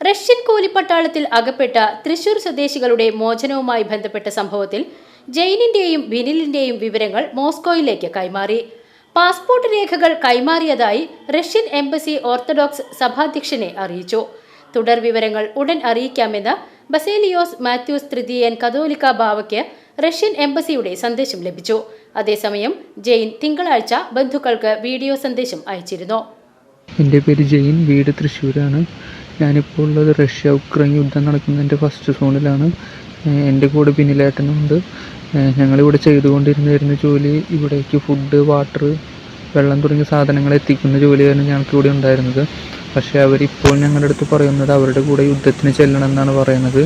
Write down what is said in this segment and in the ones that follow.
Russian കൂലിപ്പട്ടാളത്തിൽ അകപ്പെട്ട തൃശൂർ സ്വദേശികളുടെ മോചനവുമായി ബന്ധപ്പെട്ട സംഭവത്തിൽ ജെയിനിന്റെയും വിനിലിന്റെയും വിവരങ്ങൾ മോസ്കോയിലേക്ക് കൈമാറി. പാസ്പോർട്ട് രേഖകൾ കൈമാറിയതായി റഷ്യൻ എംബസി ഓർത്തഡോക്സ് സഭാധ്യക്ഷനെ അറിയിച്ചു. തുടർ വിവരങ്ങൾ ഉടൻ അറിയിക്കാമെന്ന് ബസേലിയോസ് മാത്യൂസ് തൃതീയൻ കത്തോലിക്ക ബാവയ്ക്ക് റഷ്യൻ എംബസിയുടെ സന്ദേശം ലഭിച്ചു. അതേസമയം ജെയിൻ തിങ്കളാഴ്ച ബന്ധുക്കൾക്ക് വീഡിയോ സന്ദേശം അയച്ചിരുന്നു. എൻ്റെ പേര് ജെയിൻ, വീട് തൃശ്ശൂരാണ്. ഞാനിപ്പോൾ ഉള്ളത് റഷ്യ-ഉക്രൈൻ യുദ്ധം നടക്കുന്നതിൻ്റെ ഫസ്റ്റ് സോണിലാണ്. എൻ്റെ കൂടെ പിന്നിലേട്ടനുണ്ട്. ഞങ്ങളിവിടെ ചെയ്തുകൊണ്ടിരുന്ന ജോലി ഇവിടേക്ക് ഫുഡ്, വാട്ടർ, വെള്ളം തുടങ്ങിയ സാധനങ്ങൾ എത്തിക്കുന്ന ജോലിയായിരുന്നു ഞങ്ങൾക്കിവിടെ ഉണ്ടായിരുന്നത്. പക്ഷേ അവരിപ്പോൾ ഞങ്ങളുടെ അടുത്ത് പറയുന്നത് അവരുടെ കൂടെ യുദ്ധത്തിന് ചെല്ലണം എന്നാണ് പറയുന്നത്.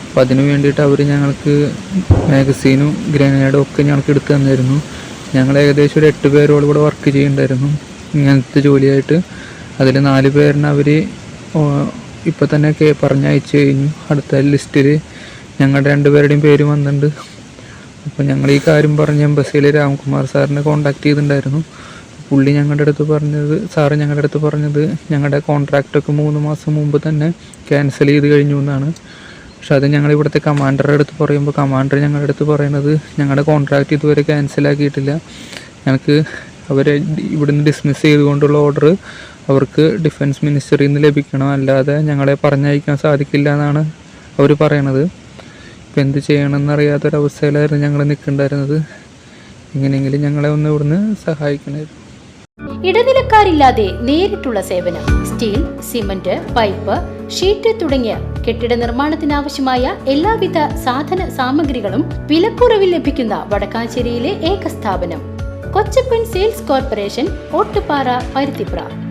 അപ്പോൾ അതിനു വേണ്ടിയിട്ട് അവർ ഞങ്ങൾക്ക് മാഗസീനും ഗ്രനേഡും ഒക്കെ ഞങ്ങൾക്ക് എടുത്തു തന്നിരുന്നു. ഞങ്ങൾ ഏകദേശം ഒരു 8 പേരോളം ഇവിടെ വർക്ക് ചെയ്യുന്നുണ്ടായിരുന്നു ഇങ്ങനത്തെ ജോലിയായിട്ട്. അതിൽ 4 പേരിനെ അവർ ഇപ്പോൾ തന്നെ പറഞ്ഞയച്ചു കഴിഞ്ഞു. അടുത്ത ലിസ്റ്റിൽ ഞങ്ങളുടെ 2 പേരുടെയും പേര് വന്നിട്ടുണ്ട്. അപ്പോൾ ഞങ്ങൾ ഈ കാര്യം പറഞ്ഞ് എംബസിയിൽ രാംകുമാർ സാറിനെ കോൺടാക്ട് ചെയ്തിട്ടുണ്ടായിരുന്നു. പുള്ളി ഞങ്ങളുടെ അടുത്ത് പറഞ്ഞത് ഞങ്ങളുടെ കോൺട്രാക്റ്റൊക്കെ 3 മാസം മുമ്പ് തന്നെ ക്യാൻസൽ ചെയ്ത് കഴിഞ്ഞു എന്നാണ്. പക്ഷെ അത് ഞങ്ങൾ ഇവിടുത്തെ കമാൻഡറുടെ അടുത്ത് പറയുമ്പോൾ കമാൻഡർ ഞങ്ങളുടെ അടുത്ത് പറയുന്നത് ഞങ്ങളുടെ കോൺട്രാക്റ്റ് ഇതുവരെ ക്യാൻസലാക്കിയിട്ടില്ല, ഞങ്ങൾക്ക് അവരെ ഇവിടുന്ന് ഡിസ്മിസ് ചെയ്തുകൊണ്ടുള്ള ഓർഡർ അവർക്ക് ഡിഫൻസ് മിനിസ്റ്ററിൽ നിന്ന് ലഭിക്കണം, അല്ലാതെ ഞങ്ങളെ പറഞ്ഞയക്കാൻ സാധിക്കില്ല എന്നാണ് അവർ പറയണത്. ഇപ്പം എന്ത് ചെയ്യണമെന്നറിയാത്തൊരവസ്ഥയിലായിരുന്നു ഞങ്ങൾ നിൽക്കുന്നുണ്ടായിരുന്നത്. എങ്ങനെയെങ്കിലും ഞങ്ങളെ ഒന്ന് ഇവിടുന്ന് സഹായിക്കണമായിരുന്നു. ഇടനിലക്കാരില്ലാതെ നേരിട്ടുള്ള സേവനം. സ്റ്റീൽ, സിമന്റ്, പൈപ്പ്, ഷീറ്റ് തുടങ്ങിയ കെട്ടിട നിർമ്മാണത്തിനാവശ്യമായ എല്ലാവിധ സാധന സാമഗ്രികളും വിലക്കുറവിൽ ലഭിക്കുന്ന വടക്കാഞ്ചേരിയിലെ ഏക സ്ഥാപനം കൊച്ചപ്പൻ സെയിൽസ് കോർപ്പറേഷൻ, ഓട്ടുപാറ, പരുത്തിപ്ര.